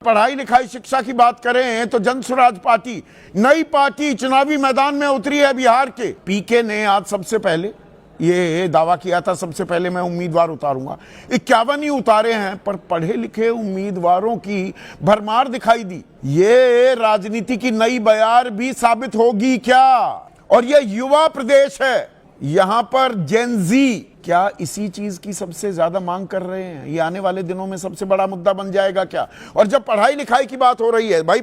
पढ़ाई लिखाई शिक्षा की बात करें तो जनसुराज पार्टी, नई पार्टी चुनावी मैदान में उतरी है बिहार के। पीके ने आज सबसे पहले ये दावा किया था, सबसे पहले मैं उम्मीदवार उतारूंगा। 51 ही उतारे हैं, पर पढ़े लिखे उम्मीदवारों की भरमार दिखाई दी। ये राजनीति की नई बयार भी साबित होगी क्या? और ये युवा प्रदेश है, यहां पर जेनजी क्या इसी चीज की सबसे ज्यादा मांग कर रहे हैं? ये आने वाले दिनों में सबसे बड़ा मुद्दा बन जाएगा क्या? और जब पढ़ाई लिखाई की बात हो रही है, भाई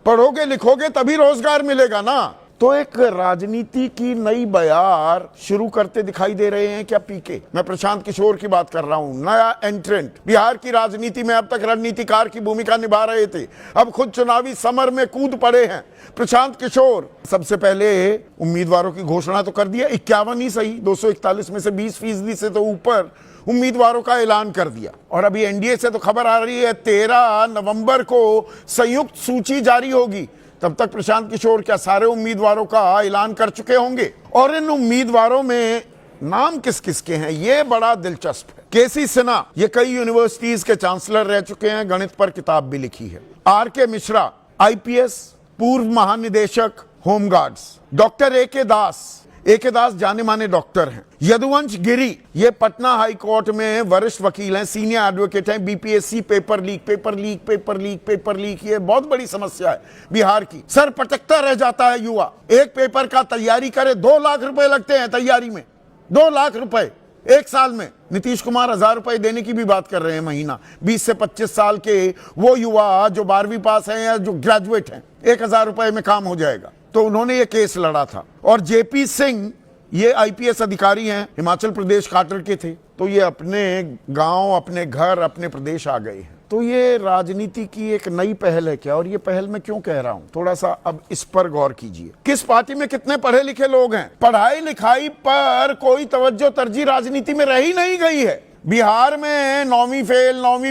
पढ़ोगे लिखोगे तभी रोजगार मिलेगा ना। तो एक राजनीति की नई बयार शुरू करते दिखाई दे रहे हैं क्या पीके? मैं प्रशांत किशोर की बात कर रहा हूं, नया एंट्रेंट बिहार की राजनीति में। अब तक रणनीतिकार की भूमिका निभा रहे थे, अब खुद चुनावी समर में कूद पड़े हैं प्रशांत किशोर। सबसे पहले उम्मीदवारों की घोषणा तो कर दिया, 51 ही सही, 241 में से 20% से तो ऊपर उम्मीदवारों का ऐलान कर दिया। और अभी एनडीए से तो खबर आ रही है 13 नवंबर को संयुक्त सूची जारी होगी। तब तक प्रशांत किशोर क्या सारे उम्मीदवारों का ऐलान कर चुके होंगे? और इन उम्मीदवारों में नाम किस किस के हैं, ये बड़ा दिलचस्प है। केसी सिन्हा, ये कई यूनिवर्सिटीज के चांसलर रह चुके हैं, गणित पर किताब भी लिखी है। आरके मिश्रा, आईपीएस, पूर्व महानिदेशक होमगार्ड्स। डॉक्टर एके दास जाने माने डॉक्टर हैं। यदुवंश गिरी, ये पटना हाई कोर्ट में वरिष्ठ वकील हैं, सीनियर एडवोकेट हैं। बीपीएससी पेपर लीक, ये बहुत बड़ी समस्या है बिहार की। सर पटकता रह जाता है युवा। एक पेपर का तैयारी करे 2 लाख रुपए लगते हैं तैयारी में, 2 लाख रुपए एक साल में। नीतीश कुमार 1000 रुपए देने की भी बात कर रहे हैं महीना। 20 से 25 साल के वो युवा जो 12वीं पास हैं या जो ग्रेजुएट हैं, 1000 रुपए में काम हो जाएगा। तो उन्होंने ये केस लड़ा था। और जेपी सिंह, ये आईपीएस अधिकारी हैं, हिमाचल प्रदेश काटर के थे, तो ये अपने गांव, अपने घर, अपने प्रदेश आ गए हैं। तो ये राजनीति की एक नई पहल है क्या? और ये पहल मैं क्यों कह रहा हूं, थोड़ा सा अब इस पर गौर कीजिए। किस पार्टी में कितने पढ़े लिखे लोग हैं? पढ़ाई लिखाई पर कोई तवज्जो तरजीह राजनीति में रही नहीं गई है। बिहार में 9वीं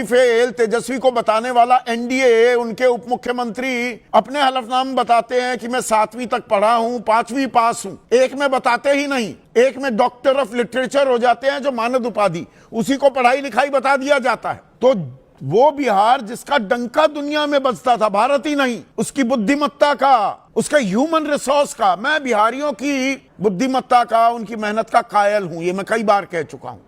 फेल तेजस्वी को बताने वाला एनडीए, उनके उप मुख्यमंत्री अपने हलफनामे बताते हैं कि मैं 7वीं तक पढ़ा हूं, 5वीं पास हूं। एक में बताते ही नहीं, एक में डॉक्टर ऑफ लिटरेचर हो जाते हैं जो मानद उपाधि, उसी को पढ़ाई लिखाई बता दिया जाता है। तो वो बिहार जिसका डंका दुनिया में बजता था, भारत ही नहीं, उसकी बुद्धिमत्ता का, उसका ह्यूमन रिसोर्स का, मैं बिहारियों की बुद्धिमत्ता का, उनकी मेहनत का कायल हूं। ये मैं कई बार कह चुका हूं।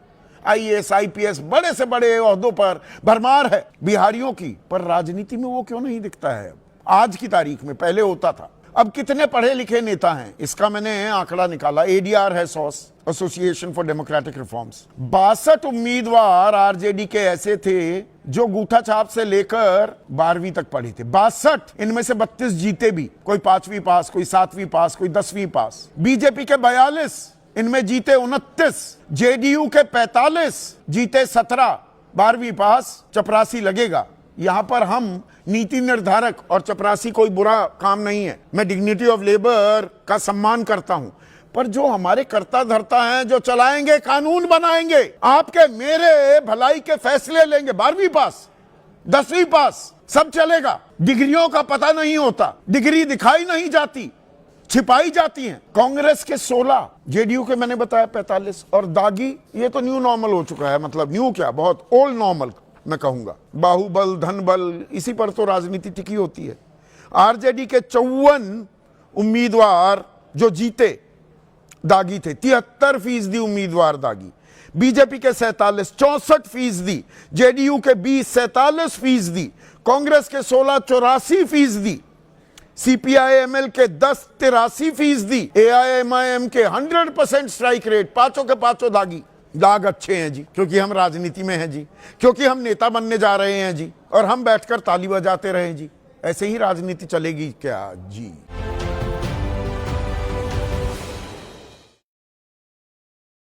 आईएएस, आईपीएस, बड़े से बड़े ओहदों पर भरमार है बिहारियों की, पर राजनीति में वो क्यों नहीं दिखता है आज की तारीख में? पहले होता था। अब कितने पढ़े लिखे नेता हैं, इसका मैंने आंकड़ा निकाला। एडीआर है sauce, association for democratic reforms. 62 उम्मीदवार आरजेडी के ऐसे थे जो गूठा छाप से लेकर 12वीं तक पढ़े थे। 62, इनमें से 32 जीते भी, कोई 5वीं पास, कोई 7वीं पास, कोई 10वीं पास। बीजेपी के 42, इनमें जीते 29, जेडीयू के 45, जीते 17, 12वीं पास, चपरासी लगेगा। यहां पर हम नीति निर्धारक, और चपरासी कोई बुरा काम नहीं है, मैं डिग्निटी ऑफ लेबर का सम्मान करता हूं, पर जो हमारे कर्ता धर्ता हैं, जो चलाएंगे, कानून बनाएंगे, आपके मेरे भलाई के फैसले लेंगे, 12वीं पास, 10वीं पास, सब चलेगा। डिग्रियों का पता नहीं होता, डिग्री दिखाई नहीं जाती, छिपाई जाती हैं। कांग्रेस के 16, जेडीयू के मैंने बताया 45, और दागी, ये तो न्यू नॉर्मल हो चुका है, मतलब न्यू क्या, बहुत ओल्ड नॉर्मल मैं कहूंगा। बाहुबल, धनबल, इसी पर तो राजनीति टिकी होती है। आरजेडी के 54 उम्मीदवार जो जीते दागी थे, 73% उम्मीदवार दागी। बीजेपी के 47, 64%, जेडीयू के 20, 47%, कांग्रेस के 16, 84%, सीपीआईएमएल के 10, 83%, एआईएमआईएम के 100% स्ट्राइक रेट, पांचों के पांचों दागी। दाग अच्छे हैं जी, क्योंकि हम राजनीति में हैं जी, क्योंकि हम नेता बनने जा रहे हैं जी, और हम बैठकर ताली बजाते रहे जी। ऐसे ही राजनीति चलेगी क्या जी?